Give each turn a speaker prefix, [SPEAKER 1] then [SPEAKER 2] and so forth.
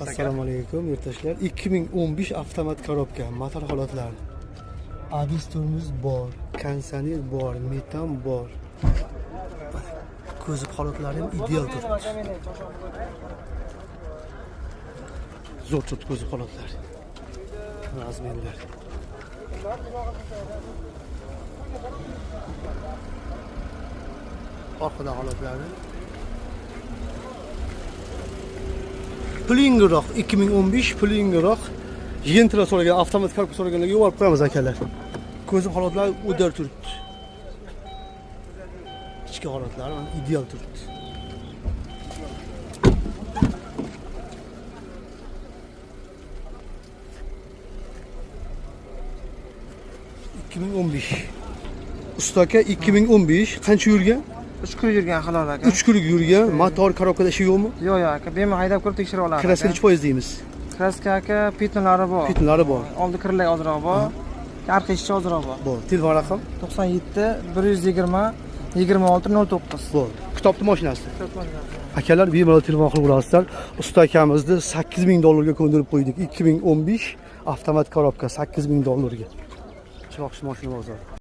[SPEAKER 1] Assalomu alaykum yurtdoshlar. 2015 avtomat korobka, motor holatlari. Abis tormoz bor, kondisioner bor, metan bor. Ko'zi holatlari ham ideal turibdi. Zo'r turibdi ko'zi holatlari. Razmerlar. Orqada holatlari. Pulingroq 2015 pulingroq yentira so'ragan avtomat korpus so'raganlarga yuborib qo'yamiz akalar. Ko'zi holatlari o'dar turibdi. Ichki holatlari ideal turibdi. Usta aka 2015 qancha yurgan?
[SPEAKER 2] 3 kun yurgan halol aka.
[SPEAKER 1] 3 kunlik yurgan. Motor korobkada ishi yo'qmi?
[SPEAKER 2] Yo'q aka, bemalol haydab ko'rib tekshirib olamiz.
[SPEAKER 1] Kraska necha foiz deymiz?
[SPEAKER 2] Kraska aka pitonlari bor.
[SPEAKER 1] Pitonlari bor.
[SPEAKER 2] Oldi kirlay ozroq bor. Arqa ishchi ozroq bor.
[SPEAKER 1] Bor. Telefon raqam
[SPEAKER 2] 97 120 2609.
[SPEAKER 1] bor. Kitobni mashinasi. Akalar bemalol telefon qilib urasizlar. Usta akamizni $8000 ko'ndirib qo'ydik. 2015 avtomat korobka $8000 ga. Chiroqchi mashina bozor.